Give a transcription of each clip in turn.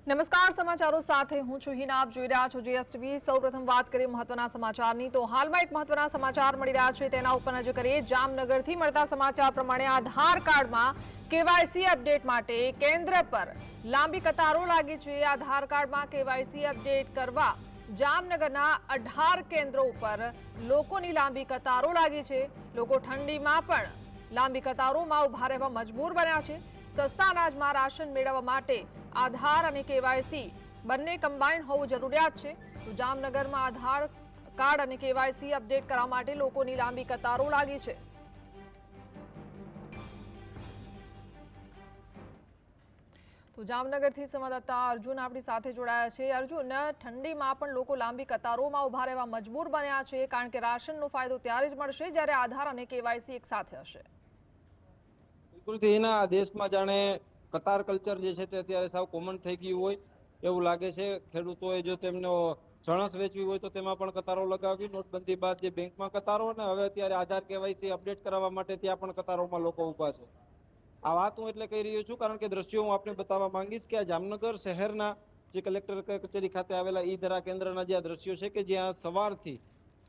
નમસ્કાર, સમાચારો સાથે હું છું હિના. આપ જોઈ રહ્યા છો જીએસટીવી. સૌપ્રથમ વાત કરીએ મહત્વના સમાચારની. તો હાલમાં એક મહત્વના સમાચાર મળી રહ્યા છે, તેના ઉપર નજર કરીએ. જામનગરથી મળતા સમાચાર પ્રમાણે આધાર કાર્ડમાં કેવાયસી અપડેટ માટે કેન્દ્ર પર લાંબી કતારો લાગી છે. આધાર કાર્ડમાં કેવાયસી અપડેટ કરવા જામનગરના 18 કેન્દ્રો ઉપર લોકોની લાંબી કતારો લાગી છે. લોકો ઠંડીમાં પણ લાંબી કતારોમાં ઉભા રહેવા મજબૂર બન્યા છે. સસ્તા અનાજમાં રાશન મેળવવા માટે આધાર અને કેવાયસી બંને કમ્બાઇન્ડ હોવું જરૂરિયાત છે. તો જામનગરમાં આધાર કાર્ડ અને કેવાયસી અપડેટ કરવા માટે લોકોની લાંબી કતારો લાગી છે. તો જામનગરથી સંવાદદાતા અર્જુન આપણી સાથે જોડાયા છે. અર્જુન, ઠંડીમાં પણ લોકો લાંબી કતારોમાં ઉભા રહેવા મજબૂર બન્યા છે, કારણ કે રાશનનો ફાયદો ત્યારે જ મળશે જ્યારે આધાર અને કેવાયસી એક સાથે હશે. બિલકુલ એના દેશમાં જાણે કતાર કલ્ચર જે છે તે અત્યારે સાવ કોમન થઈ ગયું હોય એવું લાગે છે. ખેડૂતોએ જો તેમનો ચણસ વેચવી હોય તો તેમાં પણ કતારો લગાવી. નોટબંધી બાદ જે બેંકમાં કતારો ને હવે અત્યારે આધાર કેવાયસી અપડેટ કરાવવા માટે ત્યાં પણ કતારોમાં લોકો ઉભા છે. આ વાત હું એટલે કહી રહ્યો છું કારણ કે દ્રશ્યો હું આપને બતાવવા માંગીશ કે આ જામનગર શહેરના જે કલેક્ટર કચેરી ખાતે આવેલા ઈ ધરા કેન્દ્રના જે આ દ્રશ્યો છે કે જ્યાં સવારથી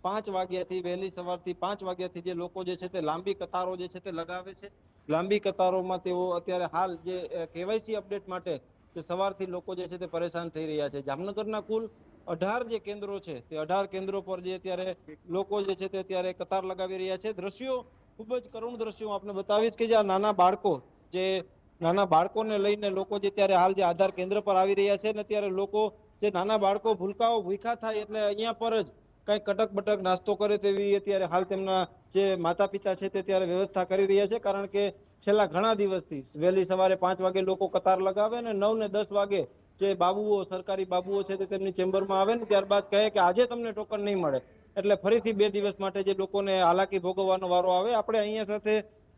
5 વાગ્યાથી વહેલી સવારથી 5 વાગ્યાથી જે લોકો જે છે તે લાંબી કતારો જે છે તે લગાવે છે. લાંબી કતારોમાં તેઓ અત્યારે હાલ જે કેવાયસી અપડેટ માટે જે સવારથી લોકો જે છે તે પરેશાન થઈ રહ્યા છે. જામનગરના કુલ 18 જે કેન્દ્રો છે તે 18 કેન્દ્રો પર જે અત્યારે લોકો જે છે તે અત્યારે કતાર લગાવી રહ્યા છે. દ્રશ્યો ખૂબ જ કરુણ દ્રશ્યો આપને બતાવીશ કે જે નાના બાળકોને લઈને લોકો જે ત્યારે હાલ જે આધાર કેન્દ્ર પર આવી રહ્યા છે ને ત્યારે લોકો જે નાના બાળકો ભૂલકાઓ ભૂખ્યા થાય એટલે અહીંયા પર જ કઈ કટક બટક નાસ્તો કરે તેવી અત્યારે હાલ તેમના જે માતા પિતા છે તે ત્યારે વ્યવસ્થા કરી રહ્યા છે. કારણ કે છેલ્લા ઘણા દિવસથી વહેલી સવારે 5 વાગે લોકો કતાર લગાવે ને 9 ને 10 વાગે જે બાબુઓ સરકારી બાબુઓ છે તે તેમની ચેમ્બરમાં આવે ને ત્યારબાદ કહે કે આજે તમને ટોકન નહીં મળે. એટલે ફરીથી 2 દિવસ માટે જે લોકોને હાલાકી ભોગવવાનો વારો આવે. આપણે અહીંયા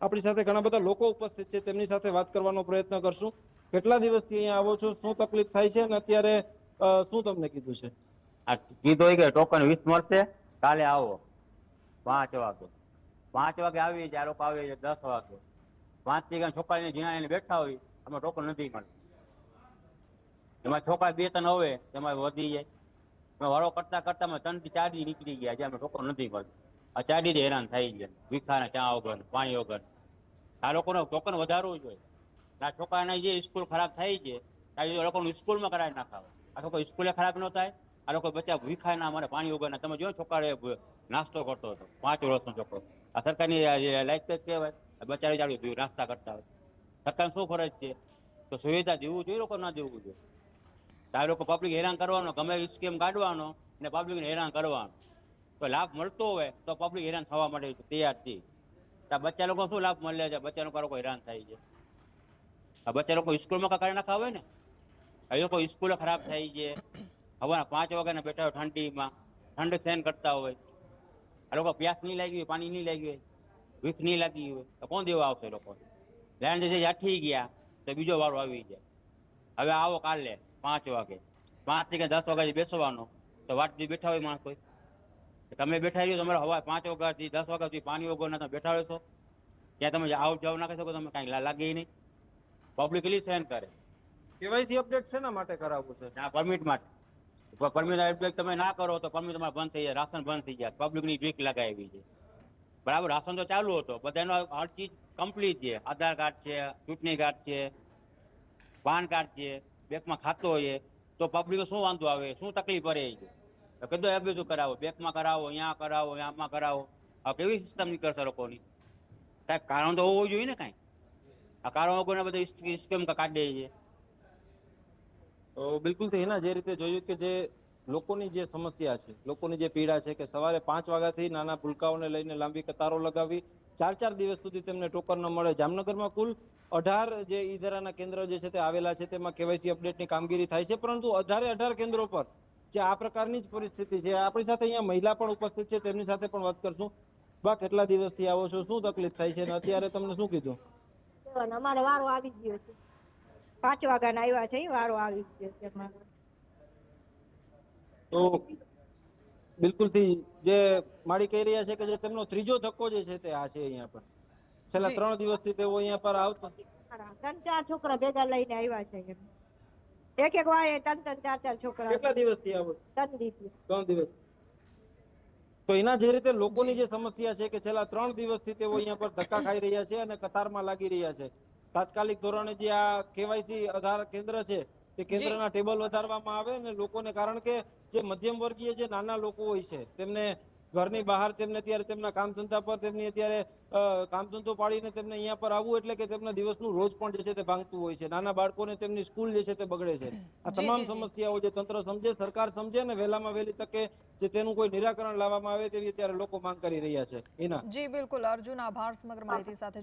આપણી સાથે ઘણા બધા લોકો ઉપસ્થિત છે, તેમની સાથે વાત કરવાનો પ્રયત્ન કરશું. કેટલા દિવસથી અહીંયા આવો છો, શું તકલીફ થાય છે અને અત્યારે શું તમને કીધું છે? કીધું હોય કે ટોકન 20 મળશે, કાલે આવો 5 વાગે. 5 વાગે આવી જાય, આ લોકો આવે 10 વાગે. 5 થી છોકરાને જીણા બેઠા હોય, અમે ટોકન નથી મળે. એમાં છોકરા 2-3 હવે એમાં વધી જાય. વાળો કરતા કરતા 3 થી 4 દી નીકળી ગયા છે, અમે ટોકન નથી મળતું. આ 4 દી હેરાન થઈ ગયા, ભીખાના ચા વગર, પાણી વગર. આ લોકોને ટોકન વધારવું જોઈએ. આ છોકરાને જે સ્કૂલ ખરાબ થઈ છે, આ લોકોનું સ્કૂલમાં કરાવી નાખાવે. આ લોકો સ્કૂલે ખરાબ ન થાય. આ લોકો બચ્ચા ભૂખા ના અમારે પાણી વગરના. તમે જો છોકરા નાસ્તો કરતો હતો, 5 વર્ષનો છોકરો. આ સરકારની લાયક જ કહેવાય. બચારી ચાલુ નાસ્તા કરતા હોય. સરકાર શું ફરજ છે? તો સુવિધા દેવું જોઈએ, લોકો ના દેવું જોઈએ. આ લોકો પબ્લિક હેરાન કરવાનો, ગમે સ્કીમ કાઢવાનો અને પબ્લિકને હેરાન કરવાનો. તો લાભ મળતો હોય તો પબ્લિક હેરાન થવા માટે તૈયાર છે. બચ્ચા લોકો શું લાભ મળે છે? બચ્ચા લોકો હેરાન થાય છે. આ બચ્ચા લોકો સ્કૂલમાં કાઢી નાખા હોય ને, એ લોકો સ્કૂલ ખરાબ થાય છે. હવાના 5 વાગ્યાના બેઠા હોય ઠંડીમાં, ઠંડ સહન કરતા હોય. આ લોકો પ્યાસ નહીં લાગી હોય, પાણી નહીં લાગી હોય, ભૂખ નહીં લાગી હોય તો કોણ દેવા આવશે? લોકો લેન્ડ જે અઠી ગયા તો બીજો વારો આવી જાય. હવે આવો કાલે 5 વાગે, 5 થી 10 વાગે બેસવાનો. તો વાટ બેઠા હોય માણસ કોઈ. તમે બેઠા રહ્યો, તમારે હવા 5 વાગ્યાથી 10 વાગ્યા સુધી પાણી વગરના તમે બેઠા રહેશો. ત્યાં તમે આવ જાવ ના કરી શકો, તમે કઈ લાગે નહીં. પબ્લિક એટલી સહન કરે. કેવાયસી અપડેટ શેના માટે કરાવવું છે? આ પરમિટ માટે. પરમિટ અપડેટ તમે ના કરો તો પરમિટ તમારે બંધ થઈ જાય, રાશન બંધ થઈ જાય. પબ્લિક ની ભીખ લગાવી છે. બરાબર, રાશન તો ચાલુ હતો, બધાનો હર ચીજ કમ્પ્લીટ છે. આધાર કાર્ડ છે, ચૂંટણી કાર્ડ છે, પાન કાર્ડ છે, બેંકમાં ખાતું હોય તો પબ્લિક શું વાંધો આવે, શું તકલીફ પડે છે? કીધું એ બધું કરાવો, બેંકમાં કરાવો, અહીંયા કરાવો, આમાં કરાવો. આ કેવી સિસ્ટમ નીકળશે લોકોની? કઈ કારણ તો હોવું જોઈએ ને. કઈ આ કારણ વગરના બધા સ્કીમ કાઢે છે. તો બિલકુલ એના જે રીતે જોયું કે જે લોકોની જે સમસ્યા છે, લોકોની જે પીડા છે કે સવારે 5 વાગ્યાથી નાના ભૂલકાઓને લઈને લાંબી કતારો લગાવી, 4 દિવસ સુધી તેમને ટોકન ન મળે. જામનગરમાં કુલ 18 જે ઈ ધરાના કેન્દ્ર જે છે તે આવેલા છે, તેમાં કેવાયસી અપડેટની કામગીરી થાય છે. પરંતુ 18 કેન્દ્રો પર જે આ પ્રકારની જ પરિસ્થિતિ છે. આપણી સાથે અહીંયા મહિલા પણ ઉપસ્થિત છે, તેમની સાથે પણ વાત કરશું. બા, કેટલા દિવસથી આવો છો, શું તકલીફ થાય છે અને અત્યારે તમને શું કીધું? અમારે વારો આવી ગયો છે. 5 વાગ્યાના આવ્યા છે, વારો આવી ગયો છે. તો બિલકુલ થી જે માળી કહી રહ્યા છે કે જે તેમનો ત્રીજો ધક્કો જે છે તે આ છે. અહીંયા પર છેલ્લા 3 દિવસથી તેઓ અહીંયા પર આવતા 3-4 છોકરા ભેગા લઈને આવ્યા છે. એક વાળે 3-3, 4-4 છોકરા કેટલા દિવસથી આવો 3 દિવસ 3 દિવસ? તો એના જે રીતે લોકોની જે સમસ્યા છે કે છેલ્લા 3 દિવસથી તેઓ અહીંયા પર ધક્કા ખાઈ રહ્યા છે અને કતારમાં લાગી રહ્યા છે. તાત્કાલિક ધોરણે જે આ કેવાયસી આધાર કેન્દ્ર છે તે કેન્દ્રના ટેબલ વધારવામાં આવે અને લોકોને, કારણ કે જે મધ્યમ વર્ગીય જે નાના લોકો હોય છે તેમને ઘરની બહાર તેમને અત્યારે તેમના કામ ધંધા પર તેમની અત્યારે કામ ધંધો પાડીને તેમને અહીંયા પર આવવું એટલે કે તેમના દિવસનું રોજ પણ જે છે તે ભાંગતું હોય છે. નાના બાળકોને તેમની સ્કૂલ જે છે તે બગડે છે. આ તમામ સમસ્યાઓ જે તંત્ર સમજે, સરકાર સમજે અને વહેલામાં વહેલી તકે જે તેનું કોઈ નિરાકરણ લાવવામાં આવે તેવી અત્યારે લોકો માંગ કરી રહ્યા છે. એના જી બિલકુલ અર્જુન, આભાર સમગ્ર માહિતી સાથે